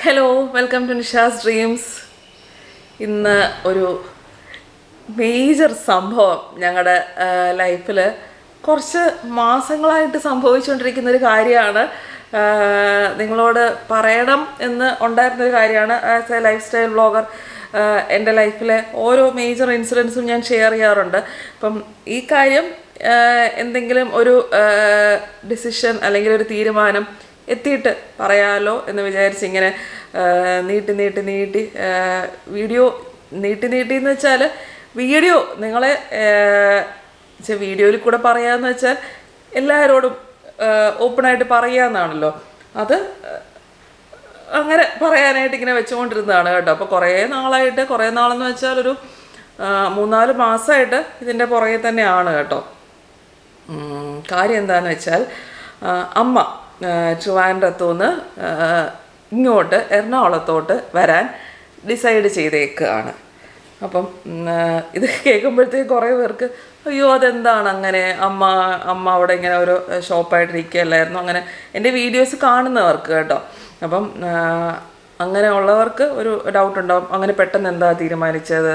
Hello, welcome to Nisha's dreams. ഇന്ന് ഒരു major സംഭവം ഞങ്ങളുടെ ലൈഫിൽ കുറച്ച് മാസങ്ങളായിട്ട് സംഭവിച്ചുകൊണ്ടിരിക്കുന്ന ഒരു കാര്യമാണ്. നിങ്ങളോട് പറയണം എന്ന് ഉണ്ടായിരുന്നൊരു കാര്യമാണ്. As A life style vlogger എൻ്റെ ലൈഫിലെ ഓരോ മേജർ ഇൻസിഡൻസും ഞാൻ ഷെയർ ചെയ്യാറുണ്ട്. അപ്പം ഈ കാര്യം എന്തെങ്കിലും ഒരു ഡിസിഷൻ അല്ലെങ്കിൽ ഒരു തീരുമാനം എത്തിയിട്ട് പറയാമല്ലോ എന്ന് വിചാരിച്ച് ഇങ്ങനെ നീട്ടി വീഡിയോ എന്ന് വെച്ചാൽ വീഡിയോ നിങ്ങളെ വീഡിയോയിൽ കൂടെ പറയാമെന്ന് വെച്ചാൽ എല്ലാവരോടും ഓപ്പണായിട്ട് പറയാമെന്നാണല്ലോ. അത് അങ്ങനെ പറയാനായിട്ട് ഇങ്ങനെ വെച്ചുകൊണ്ടിരുന്നതാണ് കേട്ടോ. അപ്പോൾ കുറേ നാളെന്ന് വെച്ചാൽ ഒരു 3-4 മാസമായിട്ട് ഇതിൻ്റെ പുറകെ തന്നെയാണ് കേട്ടോ. കാര്യം എന്താണെന്ന് വെച്ചാൽ അമ്മ ട്രിവാൻഡ്രത്തുനിന്ന് ഇങ്ങോട്ട് എറണാകുളത്തോട്ട് വരാൻ ഡിസൈഡ് ചെയ്തേക്കുകയാണ്. അപ്പം ഇത് കേൾക്കുമ്പോഴത്തേക്ക് കുറേ പേർക്ക് അയ്യോ അതെന്താണ് അങ്ങനെ, അമ്മ അവിടെ ഇങ്ങനെ ഒരു ഷോപ്പായിട്ടിരിക്കുകയല്ലായിരുന്നു, അങ്ങനെ എൻ്റെ വീഡിയോസ് കാണുന്നവർക്ക് കേട്ടോ. അപ്പം അങ്ങനെ ഉള്ളവർക്ക് ഒരു ഡൗട്ട് ഉണ്ടാവും, അങ്ങനെ പെട്ടെന്ന് എന്താ തീരുമാനിച്ചത്,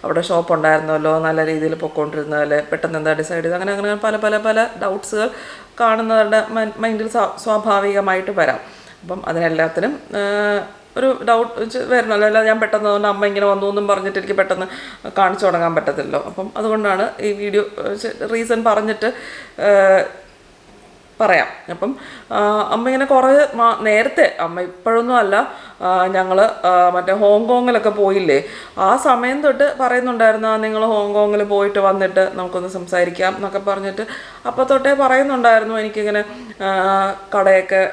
അവിടെ ഷോപ്പ് ഉണ്ടായിരുന്നല്ലോ, നല്ല രീതിയിൽ പൊയ്ക്കൊണ്ടിരുന്നതല്ലേ, പെട്ടെന്ന് എന്താ ഡിസൈഡ് ചെയ്ത്, അങ്ങനെ പല ഡൗട്ട്സുകൾ കാണുന്നവരുടെ മൈൻഡിൽ സ്വാഭാവികമായിട്ട് വരാം. അപ്പം അതിനെല്ലാത്തിനും ഒരു ഡൗട്ട് വരണമല്ലോ. അല്ലാതെ ഞാൻ പെട്ടെന്ന് അതുകൊണ്ട് അമ്മ ഇങ്ങനെ വന്നു എന്നും പറഞ്ഞിട്ട് എനിക്ക് പെട്ടെന്ന് കാണിച്ചു തുടങ്ങാൻ പറ്റത്തില്ലല്ലോ. അപ്പം അതുകൊണ്ടാണ് ഈ വീഡിയോ റീസൺ പറഞ്ഞിട്ട് പറയാം. അപ്പം അമ്മ ഇങ്ങനെ കുറേ നേരത്തെ, അമ്മ ഇപ്പോഴൊന്നും അല്ല, ഞങ്ങൾ മറ്റേ ഹോങ്കോങ്ങിലൊക്കെ പോയില്ലേ, ആ സമയം തൊട്ട് പറയുന്നുണ്ടായിരുന്നു നിങ്ങൾ ഹോങ്കോങ്ങിൽ പോയിട്ട് വന്നിട്ട് നമുക്കൊന്ന് സംസാരിക്കാം എന്നൊക്കെ പറഞ്ഞിട്ട് അപ്പോൾ തൊട്ടേ പറയുന്നുണ്ടായിരുന്നു. എനിക്കിങ്ങനെ കടയൊക്കെ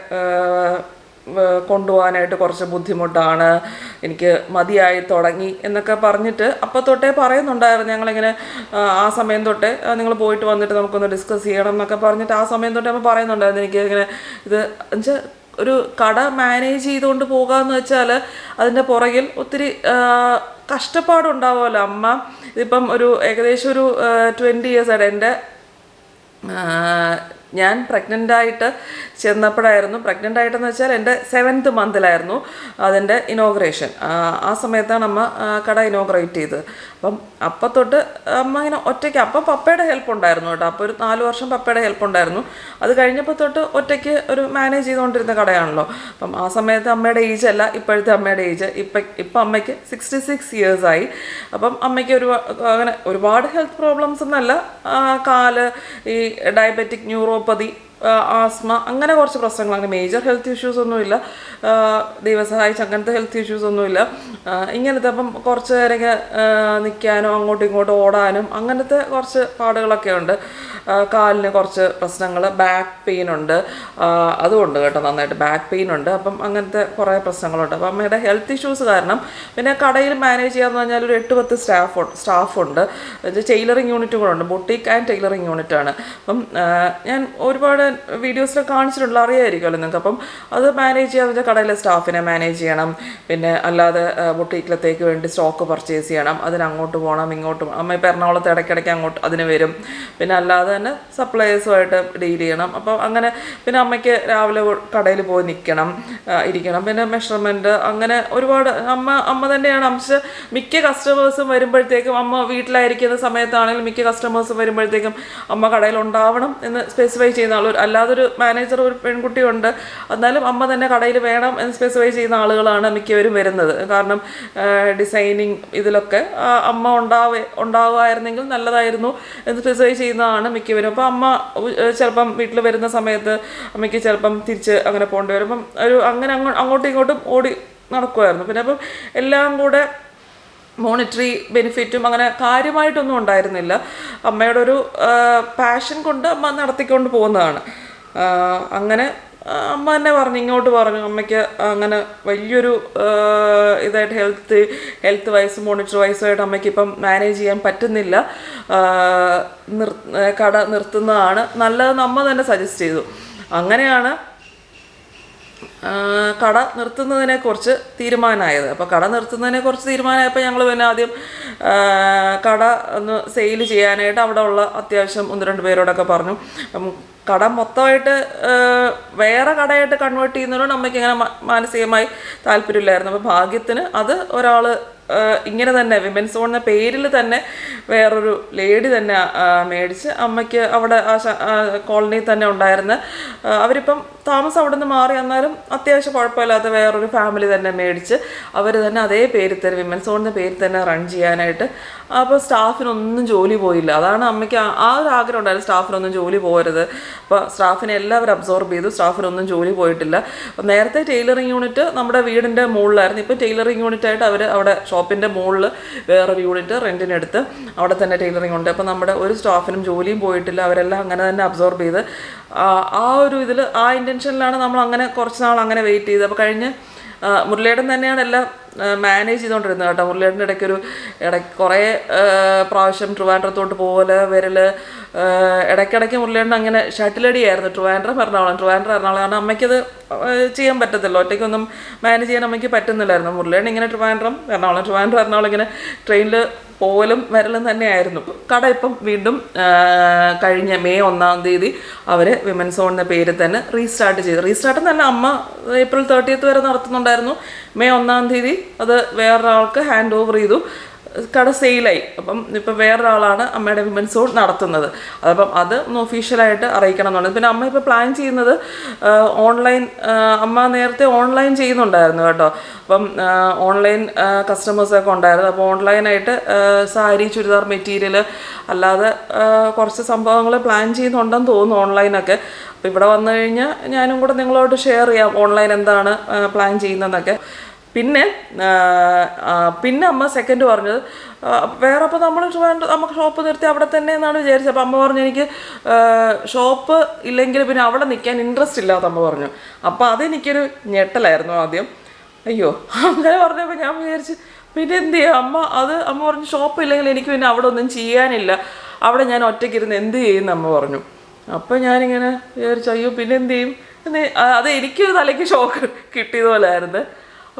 കൊണ്ടുപോകാനായിട്ട് കുറച്ച് ബുദ്ധിമുട്ടാണ്, എനിക്ക് മതിയായി തുടങ്ങി എന്നൊക്കെ പറഞ്ഞിട്ട് അപ്പോൾ തൊട്ടേ പറയുന്നുണ്ടായിരുന്നു. ഞങ്ങളിങ്ങനെ ആ സമയം തൊട്ടേ നിങ്ങൾ പോയിട്ട് വന്നിട്ട് നമുക്കൊന്ന് ഡിസ്കസ് ചെയ്യണം എന്നൊക്കെ പറഞ്ഞിട്ട് ആ സമയം തൊട്ടേ നമ്മൾ പറയുന്നുണ്ടായിരുന്നു. എനിക്ക് ഇങ്ങനെ ഇത് എന്നുവെച്ചാൽ ഒരു കട മാനേജ് ചെയ്തുകൊണ്ട് പോകാമെന്ന് വെച്ചാൽ അതിൻ്റെ പുറകിൽ ഒത്തിരി കഷ്ടപ്പാടുണ്ടാവുമല്ലോ. അമ്മ ഇതിപ്പം ഒരു ഏകദേശം ഒരു 20 years ആയിട്ട് എൻ്റെ ഞാൻ പ്രഗ്നൻ്റായിട്ട് ചെന്നപ്പോഴായിരുന്നു, പ്രഗ്നൻ്റായിട്ടെന്ന് വെച്ചാൽ എൻ്റെ 7th monthലായിരുന്നു അതിൻ്റെ ഇനോഗ്രേഷൻ. ആ സമയത്താണ് അമ്മ കട ഇനോഗ്രേറ്റ് ചെയ്തത്. അപ്പം അപ്പം തൊട്ട് അമ്മ ഇങ്ങനെ ഒറ്റയ്ക്ക്, അപ്പം പപ്പയുടെ ഹെൽപ്പ് ഉണ്ടായിരുന്നു കേട്ടോ. അപ്പോൾ ഒരു 4 വർഷം പപ്പയുടെ ഹെൽപ്പ് ഉണ്ടായിരുന്നു. അത് കഴിഞ്ഞപ്പോൾ തൊട്ട് ഒറ്റയ്ക്ക് ഒരു മാനേജ് ചെയ്തുകൊണ്ടിരുന്ന കടയാണല്ലോ. അപ്പം ആ സമയത്ത് അമ്മയുടെ ഏജ് അല്ല ഇപ്പോഴത്തെ അമ്മയുടെ ഏജ്. ഇപ്പം അമ്മയ്ക്ക് 66 years ആയി. അപ്പം അമ്മയ്ക്ക് അങ്ങനെ ഒരുപാട് ഹെൽത്ത് പ്രോബ്ലംസ് ഒന്നല്ല, കാല്, ഈ ഡയബറ്റിക് ന്യൂറോപ്പതി, ആസ്മ, അങ്ങനെ കുറച്ച് പ്രശ്നങ്ങൾ, അങ്ങനെ മേജർ ഹെൽത്ത് ഇഷ്യൂസ് ഒന്നുമില്ല, ദൈവം സഹായിച്ച് അങ്ങനത്തെ ഹെൽത്ത് ഇഷ്യൂസ് ഒന്നുമില്ല. ഇങ്ങനത്തെ അപ്പം കുറച്ച് നേരം ഇങ്ങനെ നിൽക്കാനും അങ്ങോട്ടും ഇങ്ങോട്ടും ഓടാനും അങ്ങനത്തെ കുറച്ച് പാടുകളൊക്കെ ഉണ്ട്. കാലിന് കുറച്ച് പ്രശ്നങ്ങൾ, ബാക്ക് പെയിൻ ഉണ്ട്, അതുകൊണ്ട് കേട്ടോ, നന്നായിട്ട് ബാക്ക് പെയിൻ ഉണ്ട്. അപ്പം അങ്ങനത്തെ കുറേ പ്രശ്നങ്ങളുണ്ട്. അപ്പം അമ്മയുടെ ഹെൽത്ത് ഇഷ്യൂസ് കാരണം പിന്നെ കടയിൽ മാനേജ് ചെയ്യാന്ന് പറഞ്ഞാൽ ഒരു 8-10 സ്റ്റാഫുണ്ട്. ടൈലറിങ് യൂണിറ്റ് കൂടെ ഉണ്ട്, ബൊട്ടീക്ക് ആൻഡ് ടൈലറിങ് യൂണിറ്റാണ്. അപ്പം ഞാൻ ഒരുപാട് വീഡിയോസിൽ കാണിച്ചിട്ടുള്ള അറിയായിരിക്കുമല്ലോ നിങ്ങൾക്ക്. അപ്പം അത് മാനേജ് ചെയ്യാന്ന് വെച്ചാൽ കടയിലെ സ്റ്റാഫിനെ മാനേജ് ചെയ്യണം, പിന്നെ അല്ലാതെ ബൊട്ടീക്കിലത്തേക്ക് വേണ്ടി സ്റ്റോക്ക് പർച്ചേസ് ചെയ്യണം, അതിന് അങ്ങോട്ട് പോകണം ഇങ്ങോട്ട് പോകണം. അമ്മ ഇപ്പോൾ എറണാകുളത്ത് ഇടയ്ക്കിടയ്ക്ക് അങ്ങോട്ട് അതിന് വരും. പിന്നെ അല്ലാതെ തന്നെ സപ്ലയേഴ്സുമായിട്ട് ഡീൽ ചെയ്യണം. അപ്പോൾ അങ്ങനെ പിന്നെ അമ്മയ്ക്ക് രാവിലെ കടയിൽ പോയി ഇരിക്കണം, പിന്നെ മെഷർമെൻറ്റ്, അങ്ങനെ ഒരുപാട് അമ്മ തന്നെയാണ്. മിക്ക കസ്റ്റമേഴ്സും വരുമ്പോഴത്തേക്കും, അമ്മ വീട്ടിലായിരിക്കുന്ന സമയത്താണെങ്കിലും മിക്ക കസ്റ്റമേഴ്സും വരുമ്പോഴത്തേക്കും അമ്മ കടയിൽ ഉണ്ടാവണം എന്ന് സ്പെസിഫൈ ചെയ്യുന്ന ആൾ. അല്ലാതൊരു മാനേജർ, ഒരു പെൺകുട്ടിയുണ്ട്, എന്നാലും അമ്മ തന്നെ കടയിൽ വേണം എന്ന് സ്പെസിഫൈ ചെയ്യുന്ന ആളുകളാണ് മിക്കവരും വരുന്നത്. കാരണം ഡിസൈനിങ് ഇതിലൊക്കെ അമ്മ ഉണ്ടാവുമായിരുന്നെങ്കിൽ നല്ലതായിരുന്നു എന്ന് സ്പെസിഫൈ ചെയ്യുന്നതാണ് മിക്കവരും. അപ്പോൾ അമ്മ ചിലപ്പം വീട്ടിൽ വരുന്ന സമയത്ത് അമ്മയ്ക്ക് ചിലപ്പം തിരിച്ച് അങ്ങനെ പോകേണ്ടി വരും. അപ്പം അങ്ങനെ അങ്ങോട്ടും ഇങ്ങോട്ടും ഓടി നടക്കുമായിരുന്നു. പിന്നെ അപ്പം എല്ലാം കൂടെ മോണിറ്ററി ബെനിഫിറ്റും അങ്ങനെ കാര്യമായിട്ടൊന്നും ഉണ്ടായിരുന്നില്ല. അമ്മയുടെ ഒരു പാഷൻ കൊണ്ട് അമ്മ നടത്തിക്കൊണ്ട് പോകുന്നതാണ്. അങ്ങനെ അമ്മ തന്നെ ഇങ്ങോട്ട് പറഞ്ഞു അമ്മയ്ക്ക് അങ്ങനെ വലിയൊരു ഇതായിട്ട് ഹെൽത്ത് വൈസ് മോണിറ്റർ വൈസുമായിട്ട് അമ്മയ്ക്ക് ഇപ്പം മാനേജ് ചെയ്യാൻ പറ്റുന്നില്ല, കട നിർത്തുന്നതാണ് നല്ലതെന്ന് അമ്മ തന്നെ സജസ്റ്റ് ചെയ്തു. അങ്ങനെയാണ് കട നിർത്തുന്നതിനെക്കുറിച്ച് തീരുമാനമായത്. അപ്പോൾ കട നിർത്തുന്നതിനെക്കുറിച്ച് തീരുമാനമായപ്പോൾ ഞങ്ങൾ പിന്നെ ആദ്യം കട ഒന്ന് സെയിൽ ചെയ്യാനായിട്ട് അവിടെ ഉള്ള അത്യാവശ്യം 1-2 പേരോടൊക്കെ പറഞ്ഞു. കട മൊത്തമായിട്ട് വേറെ കടയായിട്ട് കൺവേർട്ട് ചെയ്യുന്നതിനോട് അമ്മയ്ക്ക് അങ്ങനെ മാനസികമായി താല്പര്യമില്ലായിരുന്നു. അപ്പോൾ ഭാഗ്യത്തിന് അത് ഒരാൾ ഇങ്ങനെ തന്നെ വിമൻസ് സോൺ എന്ന പേരിൽ തന്നെ വേറൊരു ലേഡി തന്നെ മേടിച്ച് അമ്മയ്ക്ക് അവിടെ ആ കോളനിയിൽ തന്നെ ഉണ്ടായിരുന്ന അവരിപ്പം താമസം അവിടെ നിന്ന് മാറി എന്നാലും അത്യാവശ്യം കുഴപ്പമില്ലാത്ത വേറൊരു ഫാമിലി തന്നെ മേടിച്ച് അവർ തന്നെ അതേ പേരിൽ തന്നെ വിമൻസ് സോൺ എന്ന പേരിൽ തന്നെ റൺ ചെയ്യാനായിട്ട്. അപ്പോൾ സ്റ്റാഫിനൊന്നും ജോലി പോയില്ല. അതാണ് അമ്മയ്ക്ക് ആ ഒരു ആഗ്രഹം ഉണ്ടായിരുന്നു, സ്റ്റാഫിനൊന്നും ജോലി പോകരുത്. അപ്പോൾ സ്റ്റാഫിനെ എല്ലാവരും അബ്സോർബ് ചെയ്തു, സ്റ്റാഫിനൊന്നും ജോലി പോയിട്ടില്ല. അപ്പോൾ നേരത്തെ ടൈലറിങ് യൂണിറ്റ് നമ്മുടെ വീടിൻ്റെ മുകളിലായിരുന്നു. ഇപ്പോൾ ടൈലറിങ് യൂണിറ്റായിട്ട് അവർ അവിടെ ഷോപ്പിൻ്റെ മുകളിൽ വേറൊരു യൂണിറ്റ് റെൻറ്റിനെടുത്ത് അവിടെ തന്നെ ടൈലറിങ് ഉണ്ട്. അപ്പോൾ നമ്മുടെ ഒരു സ്റ്റാഫിനും ജോലിയും പോയിട്ടില്ല, അവരെല്ലാം അങ്ങനെ തന്നെ അബ്സോർബ് ചെയ്ത് ആ ഒരു ഇതിൽ ആ ഇൻറ്റൻഷനിലാണ് നമ്മൾ അങ്ങനെ കുറച്ച് നാൾ അങ്ങനെ വെയിറ്റ് ചെയ്ത്. അപ്പോൾ കഴിഞ്ഞ് മുരളിയേടൻ തന്നെയാണ് എല്ലാം മാനേജ് ചെയ്തുകൊണ്ടിരുന്നത് കേട്ടോ. മുരളിയേടൻ്റെ ഇടയ്ക്ക് കുറേ പ്രാവശ്യം ട്രിവാൻഡ്രത്തോട്ട് പോലെ വരൽ, ഇടയ്ക്കിടയ്ക്ക് മുരളിയേടൻ അങ്ങനെ ഷട്ടിലടിയായിരുന്നു ട്രിവാൻഡ്രം എറണാകുളം കാരണം അമ്മയ്ക്കത് ചെയ്യാൻ പറ്റത്തില്ല, ഒറ്റയ്ക്കൊന്നും മാനേജ് ചെയ്യാൻ അമ്മയ്ക്ക് പറ്റുന്നില്ലായിരുന്നു. മുരളിയേടൻ ഇങ്ങനെ ട്രിവാൻഡ്രം എറണാകുളം ഇങ്ങനെ ട്രെയിനിൽ പോലും വരലും തന്നെയായിരുന്നു. കട ഇപ്പം വീണ്ടും കഴിഞ്ഞ മെയ് 1 തീയതി അവർ വിമൻസ് സോൺ എന്ന പേര് തന്നെ റീസ്റ്റാർട്ട് ചെയ്തു. റീസ്റ്റാർട്ട് എന്നല്ല, അമ്മ ഏപ്രിൽ 30 വരെ നടത്തുന്നുണ്ടായിരുന്നു. മെയ് 1 തീയതി അത് വേറൊരാൾക്ക് ഹാൻഡ് ഓവർ ചെയ്തു. കട സെയിലായി. അപ്പം ഇപ്പം വേറൊരാളാണ് അമ്മയുടെ വിമൻസ് സോൺ നടത്തുന്നത്. അതപ്പം അത് ഒന്ന് ഒഫീഷ്യലായിട്ട് അറിയിക്കണം എന്നുള്ളത്. പിന്നെ അമ്മ ഇപ്പോൾ പ്ലാൻ ചെയ്യുന്നത് ഓൺലൈൻ, അമ്മ നേരത്തെ ഓൺലൈൻ ചെയ്യുന്നുണ്ടായിരുന്നു കേട്ടോ. അപ്പം ഓൺലൈൻ കസ്റ്റമേഴ്സൊക്കെ ഉണ്ടായിരുന്നു. അപ്പോൾ ഓൺലൈനായിട്ട് സാരി, ചുരിദാർ മെറ്റീരിയൽ അല്ലാതെ കുറച്ച് സംഭവങ്ങൾ പ്ലാൻ ചെയ്യുന്നുണ്ടെന്ന് തോന്നുന്നു ഓൺലൈനൊക്കെ. അപ്പോൾ ഇവിടെ വന്നു കഴിഞ്ഞാൽ ഞാനും കൂടെ നിങ്ങളോട് ഷെയർ ചെയ്യാം ഓൺലൈൻ എന്താണ് പ്ലാൻ ചെയ്യുന്നതെന്നൊക്കെ. പിന്നെ അമ്മ സെക്കൻഡ് പറഞ്ഞത് വേറെ, അപ്പോൾ നമ്മൾ നമുക്ക് ഷോപ്പ് നിർത്തി അവിടെ തന്നെ എന്നാണ് വിചാരിച്ചത്. അപ്പോൾ അമ്മ പറഞ്ഞു എനിക്ക് ഷോപ്പ് ഇല്ലെങ്കിൽ പിന്നെ അവിടെ നിൽക്കാൻ ഇൻട്രസ്റ്റ് ഇല്ലാത്ത അമ്മ പറഞ്ഞു. അപ്പോൾ അതെനിക്കൊരു ഞെട്ടലായിരുന്നു ആദ്യം. അയ്യോ അങ്ങനെ പറഞ്ഞപ്പോൾ ഞാൻ വിചാരിച്ച് പിന്നെ എന്ത് ചെയ്യും അമ്മ പറഞ്ഞു ഷോപ്പ് ഇല്ലെങ്കിൽ എനിക്ക് പിന്നെ അവിടെ ഒന്നും ചെയ്യാനില്ല, അവിടെ ഞാൻ ഒറ്റയ്ക്കിരുന്ന് എന്ത് ചെയ്യുമെന്ന് അമ്മ പറഞ്ഞു. അപ്പോൾ ഞാനിങ്ങനെ വിചാരിച്ചു അയ്യോ പിന്നെ എന്ത് ചെയ്യും അത് എനിക്കൊരു തലയ്ക്ക് ഷോക്ക് കിട്ടിയതുപോലെ ആയിരുന്നു.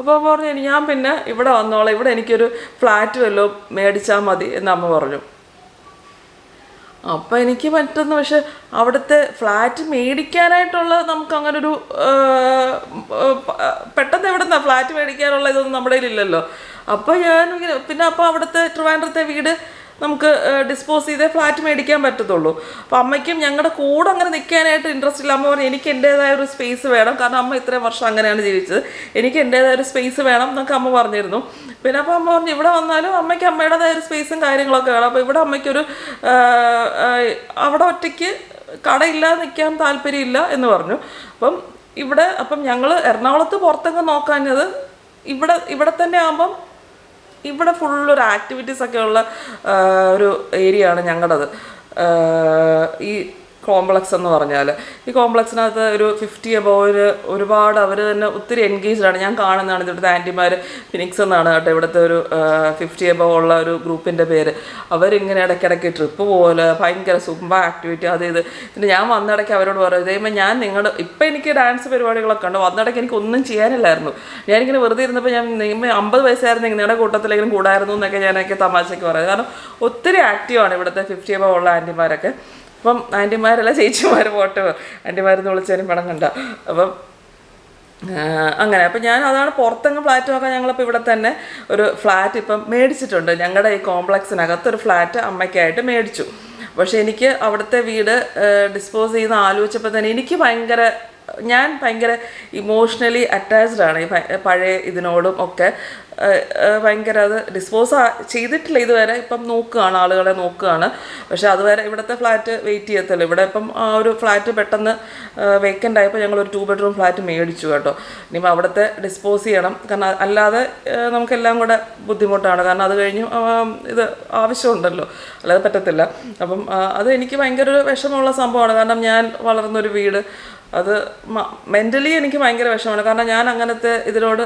അപ്പോൾ അമ്മ പറഞ്ഞു ഞാൻ പിന്നെ ഇവിടെ വന്നോളാം, ഇവിടെ എനിക്കൊരു ഫ്ലാറ്റ് വല്ലതും മേടിച്ചാൽ മതി എന്ന് അമ്മ പറഞ്ഞു. അപ്പോൾ എനിക്ക് പറ്റുന്ന, പക്ഷെ അവിടുത്തെ ഫ്ലാറ്റ് മേടിക്കാനായിട്ടുള്ള നമുക്ക് അങ്ങനൊരു പെട്ടെന്ന് എവിടെ നിന്നാണ് ഫ്ലാറ്റ് മേടിക്കാനുള്ള ഇതൊന്നും നമ്മുടെ കയ്യിലില്ലല്ലോ. അപ്പോൾ ഞാനിങ്ങനെ പിന്നെ അപ്പോൾ അവിടുത്തെ ട്രിവാൻഡ്രത്തെ വീട് നമുക്ക് ഡിസ്പോസ് ചെയ്തേ ഫ്ലാറ്റ് മേടിക്കാൻ പറ്റത്തുള്ളൂ. അപ്പോൾ അമ്മയ്ക്കും ഞങ്ങളുടെ കൂടെ അങ്ങനെ നിൽക്കാനായിട്ട് ഇൻട്രസ്റ്റ് ഇല്ല. അമ്മ പറഞ്ഞു എനിക്ക് എൻ്റേതായ ഒരു സ്പേസ് വേണം, കാരണം അമ്മ ഇത്രയും വർഷം അങ്ങനെയാണ് ജീവിച്ചത്, എനിക്ക് എൻ്റേതായ ഒരു സ്പേസ് വേണം എന്നൊക്കെ അമ്മ പറഞ്ഞിരുന്നു. പിന്നെ അപ്പോൾ അമ്മ പറഞ്ഞു ഇവിടെ വന്നാലും അമ്മയ്ക്ക് അമ്മയുടേതായ ഒരു സ്പേസും കാര്യങ്ങളൊക്കെ വേണം. അപ്പോൾ ഇവിടെ അമ്മയ്ക്കൊരു അവിടെ ഒറ്റയ്ക്ക് കടയില്ലാതെ നിൽക്കാൻ താല്പര്യമില്ല എന്ന് പറഞ്ഞു. അപ്പം ഞങ്ങൾ എറണാകുളത്ത് പുറത്തൊക്കെ നോക്കാഞ്ഞത് ഇവിടെ തന്നെ ആകുമ്പം ഇവിടെ ഫുള്ളൊരു ആക്ടിവിറ്റീസൊക്കെ ഉള്ള ഒരു ഏരിയ ആണ് ഞങ്ങളുടേത്. ഈ കോംപ്ലക്സ് എന്ന് പറഞ്ഞാൽ ഈ കോംപ്ലക്സിനകത്ത് ഒരു 50 അബോവിന് ഒരുപാട് അവർ തന്നെ ഒത്തിരി എൻഗേജ്ഡാണ്. ഞാൻ കാണുന്നതാണ് ഇവിടുത്തെ ആൻറ്റിമാർ, ഫിനിക്സ് എന്നാണ് കേട്ടോ ഇവിടുത്തെ ഒരു 50 അബോവ് ഉള്ള ഒരു ഗ്രൂപ്പിൻ്റെ പേര്. അവരിങ്ങനെ ഇടയ്ക്കിടയ്ക്ക് ട്രിപ്പ് പോലെ ഭയങ്കര സുംബ ആക്ടിവിറ്റി അത് ഇത്. പിന്നെ ഞാൻ വന്നിടയ്ക്ക് അവരോട് പറയും ഇതേമ്പോൾ ഞാൻ ഇപ്പം എനിക്ക് ഡാൻസ് പരിപാടികളൊക്കെ ഉണ്ട്, വന്നിടയ്ക്ക് എനിക്ക് ഒന്നും ചെയ്യാനില്ലായിരുന്നു. ഞാനിങ്ങനെ വെറുതെ ഇരുന്നപ്പോൾ ഞാൻ 50 വയസ്സായിരുന്നെങ്കിൽ നിങ്ങളുടെ കൂട്ടത്തിലെങ്കിലും കൂടായിരുന്നു എന്നൊക്കെ ഞാനൊക്കെ തമാശയ്ക്ക് പറയാം. കാരണം ഒത്തിരി ആക്റ്റീവാണ് ഇവിടുത്തെ 50 അബോവ് ഉള്ള ആൻറ്റിമാരൊക്കെ. അപ്പം ആൻറ്റിമാരല്ല ചേച്ചിമാർ പോട്ടെ, ആൻറ്റിമാരെന്ന് വിളിച്ചാലും പണം കണ്ട. അപ്പം അങ്ങനെ അപ്പം ഞാൻ അതാണ് പുറത്തങ്ങ് ഫ്ലാറ്റ് നോക്കാൻ ഞങ്ങളിപ്പോൾ ഇവിടെ തന്നെ ഒരു ഫ്ലാറ്റ് ഇപ്പം മേടിച്ചിട്ടുണ്ട്. ഞങ്ങളുടെ ഈ കോംപ്ലക്സിനകത്തൊരു ഫ്ലാറ്റ് അമ്മയ്ക്കായിട്ട് മേടിച്ചു. പക്ഷേ എനിക്ക് അവിടുത്തെ വീട് ഡിസ്പോസ് ചെയ്യുന്ന ആലോചിച്ചപ്പോൾ തന്നെ എനിക്ക് ഞാൻ ഭയങ്കര ഇമോഷണലി അറ്റാച്ച്ഡ് ആണ് ഈ പഴയ ഇതിനോടും ഒക്കെ. ഭയങ്കര അത് ഡിസ്പോസ് ചെയ്തിട്ടില്ല ഇതുവരെ. ഇപ്പം നോക്കുകയാണ്, ആളുകളെ നോക്കുകയാണ്. പക്ഷേ അതുവരെ ഇവിടുത്തെ ഫ്ലാറ്റ് വെയിറ്റ് ചെയ്യത്തില്ല. ഇവിടെ ഇപ്പം ആ ഒരു ഫ്ലാറ്റ് പെട്ടെന്ന് വേക്കൻ്റ് ആയപ്പോൾ ഞങ്ങളൊരു 2 ബെഡ്റൂം ഫ്ലാറ്റ് മേടിച്ചു കേട്ടോ. ഇനിയിപ്പോൾ അവിടുത്തെ ഡിസ്പോസ് ചെയ്യണം, കാരണം അല്ലാതെ നമുക്കെല്ലാം കൂടെ ബുദ്ധിമുട്ടാണ്. കാരണം അത് കഴിഞ്ഞ് ഇത് ആവശ്യമുണ്ടല്ലോ, അല്ലാതെ പറ്റത്തില്ല. അപ്പം അത് എനിക്ക് ഭയങ്കര ഒരു വിഷമമുള്ള സംഭവമാണ്. കാരണം ഞാൻ വളർന്നൊരു വീട്, അത് മെൻ്റലി എനിക്ക് ഭയങ്കര വിഷമമാണ്. കാരണം ഞാൻ അങ്ങനത്തെ ഇതിനോട്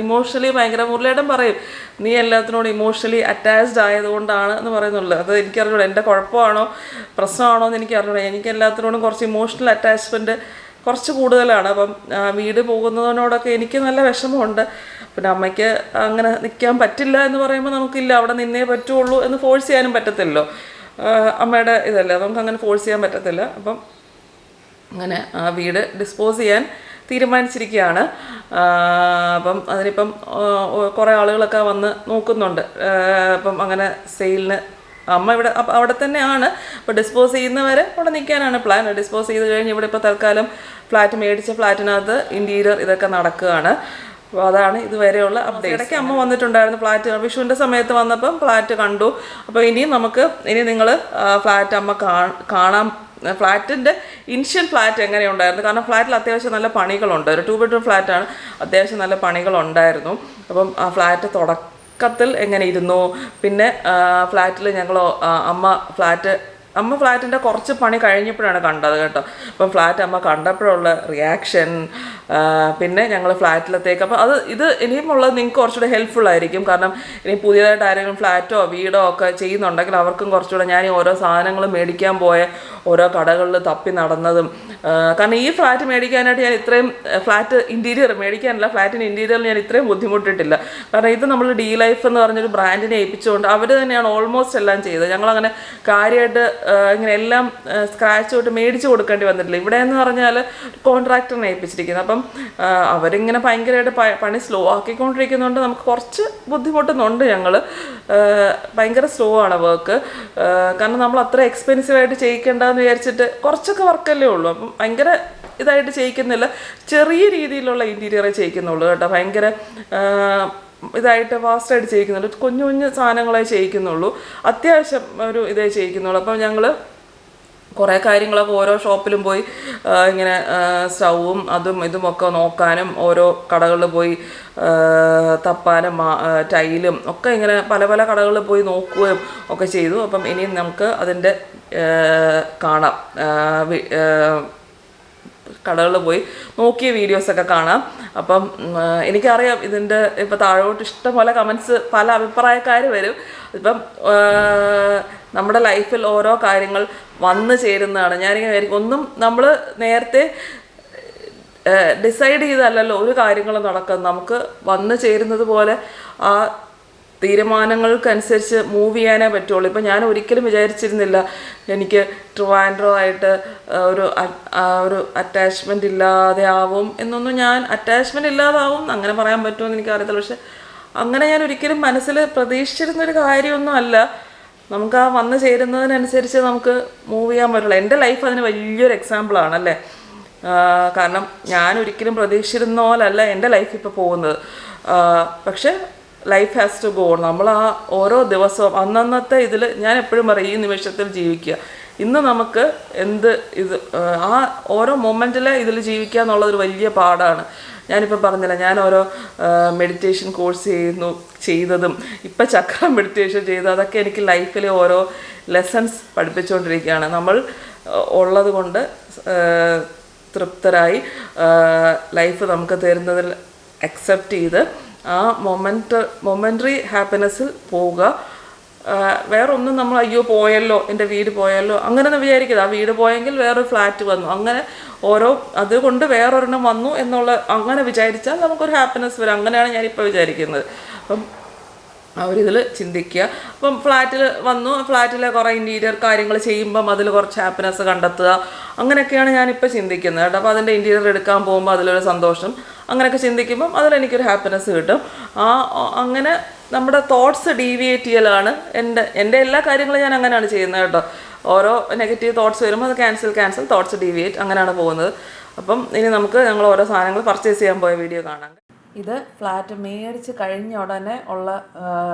ഇമോഷണലി ഭയങ്കര, മുരളിയേടൻ പറയും നീ എല്ലാത്തിനോടും ഇമോഷണലി അറ്റാച്ച്ഡ് ആയതുകൊണ്ടാണ് എന്ന് പറയുന്നുള്ളൂ. അത് എനിക്കറിഞ്ഞൂടാ എൻ്റെ കുഴപ്പമാണോ പ്രശ്നമാണോ എന്ന് എനിക്കറിഞ്ഞൂടാ. എനിക്ക് എല്ലാത്തിനോടും കുറച്ച് ഇമോഷണൽ അറ്റാച്ച്മെൻറ്റ് കുറച്ച് കൂടുതലാണ്. അപ്പം വീട് പോകുന്നതിനോടൊക്കെ എനിക്ക് നല്ല വിഷമമുണ്ട്. പിന്നെ അമ്മയ്ക്ക് അങ്ങനെ നിൽക്കാൻ പറ്റില്ല എന്ന് പറയുമ്പോൾ നമുക്കില്ല, അവിടെ നിന്നേ പറ്റുള്ളൂ എന്ന് ഫോഴ്സ് ചെയ്യാനും പറ്റത്തില്ലല്ലോ. അമ്മയുടെ ഇതല്ലേ, നമുക്ക് അങ്ങനെ ഫോഴ്സ് ചെയ്യാൻ പറ്റത്തില്ല. അപ്പം അങ്ങനെ ആ വീട് ഡിസ്പോസ് ചെയ്യാൻ തീരുമാനിച്ചിരിക്കുകയാണ്. അപ്പം അതിനിപ്പം കുറേ ആളുകളൊക്കെ വന്ന് നോക്കുന്നുണ്ട്. അപ്പം അങ്ങനെ സെയിലിന് അമ്മ ഇവിടെ അവിടെ തന്നെയാണ്. അപ്പോൾ ഡിസ്പോസ് ചെയ്യുന്നവരെ അവിടെ നിൽക്കാനാണ് പ്ലാൻ. ഡിസ്പോസ് ചെയ്ത് കഴിഞ്ഞ് ഇവിടെ ഇപ്പോൾ തൽക്കാലം ഫ്ലാറ്റ് മേടിച്ച ഫ്ലാറ്റിനകത്ത് ഇൻറ്റീരിയർ ഇതൊക്കെ നടക്കുകയാണ്. അപ്പോൾ അതാണ് ഇതുവരെയുള്ള അപ്ഡേറ്റ്. ഇടയ്ക്ക് അമ്മ വന്നിട്ടുണ്ടായിരുന്നു ഫ്ലാറ്റ് വിഷുവിൻ്റെ സമയത്ത് വന്നപ്പം ഫ്ലാറ്റ് കണ്ടു. അപ്പോൾ ഇനി നിങ്ങൾ ഫ്ലാറ്റ് അമ്മ കാണാൻ ഫ്ലാറ്റിൻ്റെ ഇനിഷ്യൽ ഫ്ലാറ്റ് എങ്ങനെയുണ്ടായിരുന്നു, കാരണം ഫ്ലാറ്റിൽ അത്യാവശ്യം നല്ല പണികളുണ്ട്. ഒരു 2 ബെഡ്റൂം ഫ്ലാറ്റാണ്, അത്യാവശ്യം നല്ല പണികളുണ്ടായിരുന്നു. അപ്പം ആ ഫ്ലാറ്റ് തുടക്കത്തിൽ എങ്ങനെ ഇരുന്നു, പിന്നെ ഫ്ലാറ്റിൽ അമ്മ ഫ്ലാറ്റിൻ്റെ കുറച്ച് പണി കഴിഞ്ഞപ്പോഴാണ് കണ്ടത് കേട്ടോ. അപ്പം ഫ്ലാറ്റ് അമ്മ കണ്ടപ്പോഴുള്ള റിയാക്ഷൻ, പിന്നെ ഞങ്ങൾ ഫ്ലാറ്റിലത്തേക്ക് അപ്പോൾ ഇത് ഇനിയുമുള്ളത് നിങ്ങൾക്ക് കുറച്ചുകൂടെ ഹെൽപ്ഫുൾ ആയിരിക്കും. കാരണം ഇനി പുതിയതായിട്ട് ആരെങ്കിലും ഫ്ലാറ്റോ വീടോ ഒക്കെ ചെയ്യുന്നുണ്ടെങ്കിൽ അവർക്കും കുറച്ചുകൂടെ ഞാൻ ഈ ഓരോ സാധനങ്ങൾ മേടിക്കാൻ പോയ ഓരോ കടകളിൽ തപ്പി നടന്നതും, കാരണം ഈ ഫ്ലാറ്റ് മേടിക്കാനായിട്ട് ഞാൻ ഇത്രയും ഫ്ലാറ്റിന് ഇൻറ്റീരിയറിൽ ഞാൻ ഇത്രയും ബുദ്ധിമുട്ടിട്ടില്ല. കാരണം ഇത് നമ്മൾ ഡി ലൈഫ് എന്ന് പറഞ്ഞൊരു ബ്രാൻഡിനെ ഏൽപ്പിച്ചുകൊണ്ട് അവർ തന്നെയാണ് ഓൾമോസ്റ്റ് എല്ലാം ചെയ്തത്. ഞങ്ങളങ്ങനെ കാര്യമായിട്ട് ഇങ്ങനെ എല്ലാം സ്ക്രാച്ച് തൊട്ട് മേടിച്ച് കൊടുക്കേണ്ടി വന്നിട്ടില്ല. ഇവിടെ എന്ന് പറഞ്ഞാൽ കോൺട്രാക്ടറിനെ ഏൽപ്പിച്ചിരിക്കുന്നത്. അപ്പം അവരിങ്ങനെ ഭയങ്കരമായിട്ട് പണി സ്ലോ ആക്കിക്കൊണ്ടിരിക്കുന്നതുകൊണ്ട് നമുക്ക് കുറച്ച് ബുദ്ധിമുട്ടുന്നുണ്ട്. ഭയങ്കര സ്ലോ ആണ് വർക്ക്. കാരണം നമ്മൾ അത്ര എക്സ്പെൻസീവായിട്ട് ചെയ്യിക്കേണ്ടതെന്ന് വിചാരിച്ചിട്ട് കുറച്ചൊക്കെ വർക്കല്ലേ ഉള്ളൂ. അപ്പം ഭയങ്കര ഇതായിട്ട് ചെയ്യിക്കുന്നില്ല, ചെറിയ രീതിയിലുള്ള ഇൻറ്റീരിയറേ ചെയ്യിക്കുന്നുള്ളൂ കേട്ടോ. ഭയങ്കര ഇതായിട്ട് ഫാസ്റ്റായിട്ട് ചെയ്യിക്കുന്നുള്ളൂ, കുഞ്ഞു കുഞ്ഞു സാധനങ്ങളെ ചെയ്യിക്കുന്നുള്ളൂ, അത്യാവശ്യം ഒരു ഇതേ ചെയ്യിക്കുന്നുള്ളൂ. അപ്പം ഞങ്ങൾ കുറേ കാര്യങ്ങളൊക്കെ ഓരോ ഷോപ്പിലും പോയി ഇങ്ങനെ സ്റ്റൗവും അതും ഇതുമൊക്കെ നോക്കാനും ഓരോ കടകളിൽ പോയി തപ്പാനും ടൈലും ഒക്കെ ഇങ്ങനെ പല പല കടകളിൽ പോയി നോക്കുകയും ഒക്കെ ചെയ്തു. അപ്പം ഇനി നമുക്ക് അതിൻ്റെ കാണാം, കടകളിൽ പോയി നോക്കിയ വീഡിയോസൊക്കെ കാണാം. അപ്പം എനിക്കറിയാം ഇതിൻ്റെ ഇപ്പോൾ താഴോട്ട് ഇഷ്ടംപോലെ കമൻസ് പല അഭിപ്രായക്കാർ വരും. ഇപ്പം നമ്മുടെ ലൈഫിൽ ഓരോ കാര്യങ്ങൾ വന്നു ചേരുന്നതാണ്. ഞാനിങ്ങനെ വിചാരിക്കും, ഒന്നും നമ്മൾ നേരത്തെ ഡിസൈഡ് ചെയ്തല്ലല്ലോ ഒരു കാര്യങ്ങളും നടക്കുന്നത്, നമുക്ക് വന്നു ചേരുന്നത് പോലെ ആ തീരുമാനങ്ങൾക്കനുസരിച്ച് മൂവ് ചെയ്യാനേ പറ്റുള്ളൂ. ഇപ്പം ഞാൻ ഒരിക്കലും വിചാരിച്ചിരുന്നില്ല എനിക്ക് ട്രിവാൻഡ്രം ആയിട്ട് ഒരു അറ്റാച്ച്മെൻ്റ് ഇല്ലാതെ ആവും എന്നൊന്നും. അറ്റാച്ച്മെൻ്റ് ഇല്ലാതാവും അങ്ങനെ പറയാൻ പറ്റുമെന്ന് എനിക്കറിയത്തില്ല. പക്ഷെ അങ്ങനെ ഞാൻ ഒരിക്കലും മനസ്സിൽ പ്രതീക്ഷിച്ചിരുന്നൊരു കാര്യമൊന്നും അല്ല. നമുക്ക് ആ വന്നു ചേരുന്നതിനനുസരിച്ച് നമുക്ക് മൂവ് ചെയ്യാൻ പറ്റുള്ളൂ. എൻ്റെ ലൈഫ് അതിന് വലിയൊരു എക്സാമ്പിളാണല്ലേ. കാരണം ഞാൻ ഒരിക്കലും പ്രതീക്ഷിച്ചിരുന്ന പോലല്ല എൻ്റെ ലൈഫ് ഇപ്പോൾ പോകുന്നത്. പക്ഷെ life has to go on. നമ്മൾ ആ ഓരോ ദിവസവും അന്നന്നത്തെ ഇതിൽ ഞാൻ എപ്പോഴും പറയും, ഈ നിമിഷത്തിൽ ജീവിക്കുക. ഇന്ന് നമുക്ക് ആ ഓരോ മൊമെൻറ്റിൽ ഇതിൽ ജീവിക്കുക എന്നുള്ളതൊരു വലിയ പാടാണ്. ഞാനിപ്പോൾ പറഞ്ഞില്ല, ഞാൻ ഓരോ മെഡിറ്റേഷൻ കോഴ്സ് ചെയ്തതും ഇപ്പം ചക്ര മെഡിറ്റേഷൻ ചെയ്തതും അതൊക്കെ എനിക്ക് ലൈഫിലെ ഓരോ ലെസൺസ് പഠിപ്പിച്ചുകൊണ്ടിരിക്കുകയാണ്. നമ്മൾ ഉള്ളത് കൊണ്ട് തൃപ്തരായി ലൈഫ് നമുക്ക് തരുന്നതിൽ അക്സെപ്റ്റ് ചെയ്ത് ആ മൊമെൻ്ററി ഹാപ്പിനെസ്സിൽ പോവുക. വേറൊന്നും നമ്മൾ അയ്യോ പോയല്ലോ, എൻ്റെ വീട് പോയല്ലോ അങ്ങനെയൊന്നും വിചാരിക്കരുത്. ആ വീട് പോയെങ്കിൽ വേറൊരു ഫ്ലാറ്റ് വന്നു, അങ്ങനെ അതുകൊണ്ട് വേറൊരെണ്ണം വന്നു അങ്ങനെ വിചാരിച്ചാൽ നമുക്കൊരു ഹാപ്പിനെസ് വരും. അങ്ങനെയാണ് ഞാനിപ്പോൾ വിചാരിക്കുന്നത്. അപ്പം അവരിതിൽ ചിന്തിക്കുക. അപ്പം ഫ്ലാറ്റിൽ വന്നു, ഫ്ലാറ്റിലെ കുറേ ഇൻറ്റീരിയർ കാര്യങ്ങൾ ചെയ്യുമ്പം അതിൽ കുറച്ച് ഹാപ്പിനെസ് കണ്ടെത്തുക, അങ്ങനെയൊക്കെയാണ് ഞാനിപ്പോൾ ചിന്തിക്കുന്നത് കേട്ടോ. അപ്പോൾ അതിൻ്റെ ഇൻറ്റീരിയർ എടുക്കാൻ പോകുമ്പോൾ അതിലൊരു സന്തോഷം, അങ്ങനെയൊക്കെ ചിന്തിക്കുമ്പം അതിലെനിക്കൊരു ഹാപ്പിനെസ് കിട്ടും. അങ്ങനെ നമ്മുടെ തോട്ട്സ് ഡീവിയേറ്റ് ചെയ്യലാണ് എൻ്റെ എല്ലാ കാര്യങ്ങളും ഞാൻ അങ്ങനെയാണ് ചെയ്യുന്നത് കേട്ടോ. ഓരോ നെഗറ്റീവ് തോട്ട്സ് വരുമ്പോൾ അത് ക്യാൻസൽ തോട്ട്സ് ഡീവിയേറ്റ്, അങ്ങനെയാണ് പോകുന്നത്. അപ്പം ഇനി ഞങ്ങൾ ഓരോ സാധനങ്ങൾ പർച്ചേസ് ചെയ്യാൻ പോയ വീഡിയോ കാണാം. ഇത് ഫ്ലാറ്റ് മേടിച്ച് കഴിഞ്ഞ ഉടനെ ഉള്ള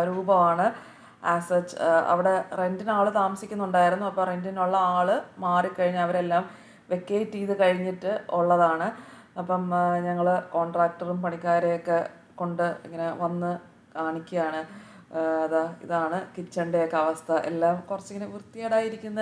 രൂപമാണ്. ആസ് സച്ച് അവിടെ റെൻറ്റിന് ആൾ താമസിക്കുന്നുണ്ടായിരുന്നു. അപ്പോൾ റെൻറ്റിനുള്ള ആൾ മാറിക്കഴിഞ്ഞ് അവരെല്ലാം വെക്കേറ്റ് ചെയ്ത് കഴിഞ്ഞിട്ട് ഉള്ളതാണ്. അപ്പം ഞങ്ങൾ കോൺട്രാക്ടറും പണിക്കാരെയൊക്കെ കൊണ്ട് ഇങ്ങനെ വന്ന് കാണിക്കുകയാണ്. ഇതാണ് കിച്ചണിൻ്റെയൊക്കെ അവസ്ഥ. എല്ലാം കുറച്ചിങ്ങനെ വൃത്തികേടായിരിക്കുന്ന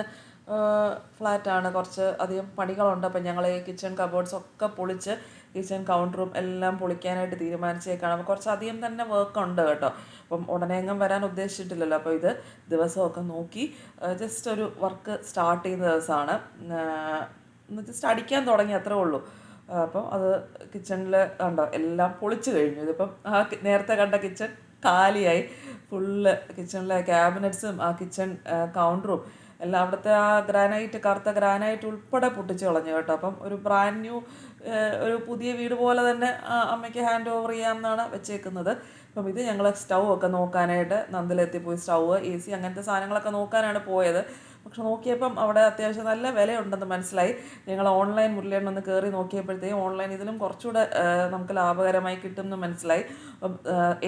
ഫ്ലാറ്റാണ്, കുറച്ച് അധികം പണികളുണ്ട്. അപ്പം ഞങ്ങൾ ഈ കിച്ചൺ കബോർഡ്സ് ഒക്കെ പൊളിച്ച് കിച്ചൺ കൗണ്ടറും എല്ലാം പൊളിക്കാനായിട്ട് തീരുമാനിച്ചേക്കാണ്. അപ്പോൾ കുറച്ചധികം തന്നെ വർക്കുണ്ട് കേട്ടോ. അപ്പം ഉടനെയെങ്ങും വരാൻ ഉദ്ദേശിച്ചിട്ടില്ലല്ലോ. അപ്പോൾ ഇത് ദിവസമൊക്കെ നോക്കി ജസ്റ്റ് ഒരു വർക്ക് സ്റ്റാർട്ട് ചെയ്യുന്ന ദിവസമാണ്. ജസ്റ്റ് അടിക്കാൻ തുടങ്ങി, അത്രേ ഉള്ളൂ. അപ്പം അത് കിച്ചണിൽ കണ്ടോ എല്ലാം പൊളിച്ച് കഴിഞ്ഞു. ഇതിപ്പം നേരത്തെ കണ്ട കിച്ചൺ കാലിയായി, ഫുള്ള് കിച്ചണിലെ ക്യാബിനറ്റ്സും ആ കിച്ചൺ കൗണ്ടറും എല്ലാം അവിടുത്തെ ആ ഗ്രാനൈറ്റ്, കറുത്ത ഗ്രാനൈറ്റ് ഉൾപ്പെടെ പൊട്ടിച്ച് കളഞ്ഞു കേട്ടോ. അപ്പം ഒരു ബ്രാൻഡ് ന്യൂ ഒരു പുതിയ വീട് പോലെ തന്നെ അമ്മയ്ക്ക് ഹാൻഡ് ഓവർ ചെയ്യാമെന്നാണ് വെച്ചേക്കുന്നത്. അപ്പം ഇത് ഞങ്ങൾ സ്റ്റൗ ഒക്കെ നോക്കാനായിട്ട് നന്ദിലെത്തിപ്പോയി. സ്റ്റൗവ്, AC അങ്ങനത്തെ സാധനങ്ങളൊക്കെ നോക്കാനാണ് പോയത്. പക്ഷെ നോക്കിയപ്പം അവിടെ അത്യാവശ്യം നല്ല വിലയുണ്ടെന്ന് മനസ്സിലായി. ഞങ്ങൾ ഓൺലൈൻ മുരളിയേട്ടനൊന്ന് കയറി നോക്കിയപ്പോഴത്തേക്കും ഓൺലൈൻ ഇതിലും കുറച്ചുകൂടെ നമുക്ക് ലാഭകരമായി കിട്ടുമെന്ന് മനസ്സിലായി. അപ്പം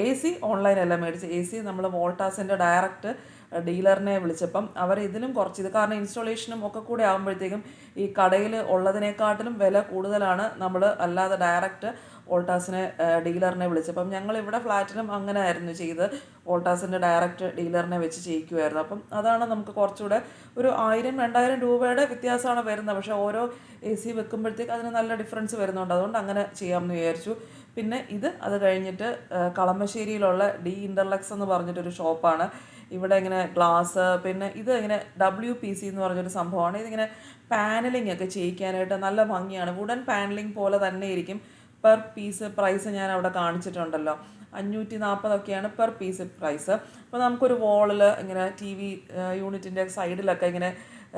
AC ഓൺലൈനല്ല മേടിച്ച്, AC നമ്മൾ വോൾട്ടാസിൻ്റെ ഡയറക്റ്റ് ഡീലറിനെ വിളിച്ചപ്പം അവർ ഇതിലും കുറച്ച്, ഇത് കാരണം ഇൻസ്റ്റോളേഷനും ഒക്കെ കൂടെ ആകുമ്പോഴത്തേക്കും ഈ കടയിൽ ഉള്ളതിനെക്കാട്ടിലും വില കൂടുതലാണ് നമ്മൾ അല്ലാതെ ഡയറക്റ്റ് വോൾട്ടാസിനെ ഡീലറിനെ വിളിച്ചപ്പം. ഞങ്ങൾ ഇവിടെ ഫ്ലാറ്റിലും അങ്ങനെ ആയിരുന്നു ചെയ്ത്, വോൾട്ടാസിൻ്റെ ഡയറക്റ്റ് ഡീലറിനെ വെച്ച് ചെയ്യിക്കുമായിരുന്നു. അപ്പം അതാണ് നമുക്ക് കുറച്ചുകൂടെ ഒരു 1000-2000 രൂപയുടെ വ്യത്യാസമാണ് വരുന്നത്. പക്ഷേ ഓരോ AC വെക്കുമ്പോഴത്തേക്ക് അതിന് നല്ല ഡിഫറൻസ് വരുന്നുണ്ട്. അതുകൊണ്ട് അങ്ങനെ ചെയ്യാമെന്ന് വിചാരിച്ചു. പിന്നെ അത് കഴിഞ്ഞിട്ട് കളമശ്ശേരിയിലുള്ള ഡി ഇൻ്റർലക്സ് എന്ന് പറഞ്ഞിട്ടൊരു ഷോപ്പാണ്. ഇവിടെ ഇങ്ങനെ ഗ്ലാസ്, പിന്നെ ഇത് ഇങ്ങനെ WPC എന്ന് പറഞ്ഞൊരു സംഭവമാണ്. ഇതിങ്ങനെ പാനലിംഗ് ഒക്കെ ചെയ്യിക്കാനായിട്ട് നല്ല ഭംഗിയാണ്. വുഡൻ പാനലിംഗ് പോലെ തന്നെ ഇരിക്കും. പെർ പീസ് പ്രൈസ് ഞാൻ അവിടെ കാണിച്ചിട്ടുണ്ടല്ലോ, 540 പെർ പീസ് പ്രൈസ്. അപ്പോൾ നമുക്കൊരു വോളിൽ ഇങ്ങനെ TV യൂണിറ്റിൻ്റെ സൈഡിലൊക്കെ ഇങ്ങനെ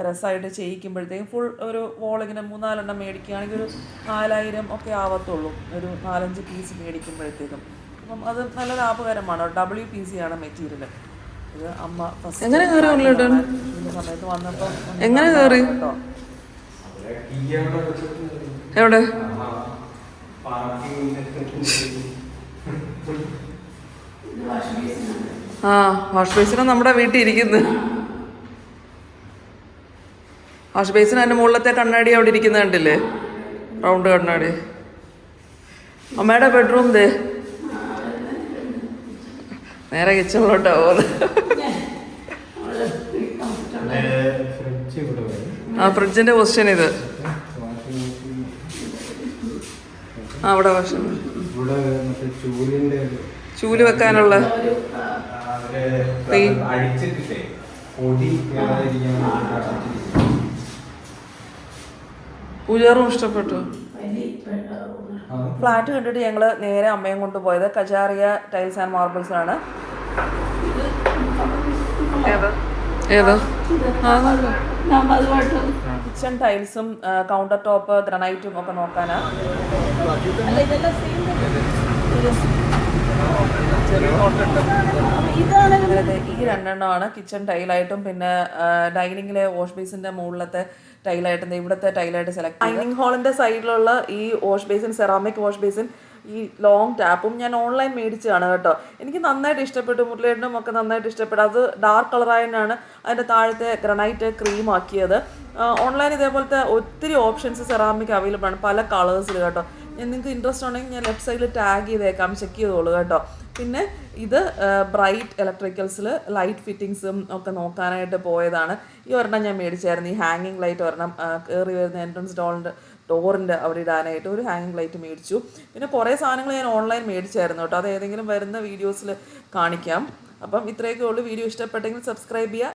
രസമായിട്ട് ചെയ്യിക്കുമ്പോഴത്തേക്കും ഫുൾ ഒരു വോൾ ഇങ്ങനെ 3-4 മേടിക്കുകയാണെങ്കിൽ ഒരു 4000 ഒക്കെ ആവത്തുള്ളൂ, ഒരു 4-5 പീസ് മേടിക്കുമ്പോഴത്തേക്കും. അപ്പം അത് നല്ല ലാഭകരമാണ്. WPC ആണ് മെറ്റീരിയൽ. ഇത് അമ്മ ഫസ്റ്റ് സമയത്ത് വന്നപ്പോൾ എങ്ങനെ കയറി? എവിടെ? വാഷ് ബേസിന് നമ്മുടെ വീട്ടിൽ ഇരിക്കുന്നു. വാഷ് ബേസിന് അതിൻ്റെ മുകളിലത്തെ കണ്ണാടി അവിടെ ഇരിക്കുന്ന കണ്ടില്ലേ, റൗണ്ട് കണ്ണാടി. അമ്മയുടെ ബെഡ്റൂം ദേ നേരെ കിച്ചണിലോട്ടാവും. ഫ്രിഡ്ജിന്റെ പൊസിഷൻ ഇത്. അവിടെ പക്ഷെ ചൂല് വെക്കാനുള്ള പൂജാറും ഇഷ്ടപ്പെട്ടു. ഫ്ലാറ്റ് കണ്ടിട്ട് ഞങ്ങൾ നേരെ അമ്മയും കൊണ്ട് പോയത് കജാറിയ ടൈൽസ് ആൻഡ് മാർബിൾസ് ആണ്. കിച്ചൺ ടൈൽസും കൗണ്ടർ ടോപ്പ് ഗ്രാനൈറ്റും ഒക്കെ നോക്കാനാ. ഈ 2 എണ്ണമാണ് കിച്ചൺ ടൈലായിട്ടും പിന്നെ ഡൈനിങ്ങിലെ വാഷ് ബേസിന്റെ മുകളിലത്തെ ടൈലായിട്ട്, ഇവിടുത്തെ ടൈലായിട്ട് സെലക്ട്. ഡൈനിങ് ഹാളിന്റെ സൈഡിലുള്ള ഈ wash basin, ceramic wash basin, ഈ ലോങ് ടാപ്പും ഞാൻ ഓൺലൈൻ മേടിച്ചതാണ് കേട്ടോ. എനിക്ക് നന്നായിട്ട് ഇഷ്ടപ്പെട്ടു, മുരളിയേട്ടനും ഒക്കെ നന്നായിട്ട് ഇഷ്ടപ്പെട്ടു. അത് ഡാർക്ക് കളറായതിനാണ് അതിൻ്റെ താഴത്തെ ഗ്രാനൈറ്റ് ക്രീം ആക്കിയത്. ഓൺലൈൻ ഇതേപോലത്തെ ഒത്തിരി ഓപ്ഷൻസ് സെറാമിക് അവൈലബിൾ ആണ്, പല കളേഴ്സിൽ കേട്ടോ. നിങ്ങൾക്ക് ഇൻട്രസ്റ്റ് ഉണ്ടെങ്കിൽ ഞാൻ ലെഫ്റ്റ് സൈഡിൽ ടാഗ് ചെയ്തേക്കാം, ചെക്ക് ചെയ്തോളൂ കേട്ടോ. പിന്നെ ഇത് ബ്രൈറ്റ് ഇലക്ട്രിക്കൽസിൽ ലൈറ്റ് ഫിറ്റിങ്സും ഒക്കെ നോക്കാനായിട്ട് പോയതാണ്. ഈ ഒരെണ്ണം ഞാൻ മേടിച്ചായിരുന്നു, ഈ ഹാങ്ങിങ് ലൈറ്റ് ഒരെണ്ണം കയറി വരുന്ന എൻട്രൻസ് ഡോറിൻ്റെ അവിടെ ഇടാനായിട്ട് ഒരു ഹാങ്ങിങ് ലൈറ്റ് മേടിച്ചു. പിന്നെ കുറേ സാധനങ്ങൾ ഞാൻ ഓൺലൈൻ മേടിച്ചായിരുന്നു കേട്ടോ, അത് ഏതെങ്കിലും വരുന്ന വീഡിയോസിൽ കാണിക്കാം. അപ്പം ഇത്രയൊക്കെ ഉള്ളൂ. വീഡിയോ ഇഷ്ടപ്പെട്ടെങ്കിൽ സബ്സ്ക്രൈബ് ചെയ്യുക.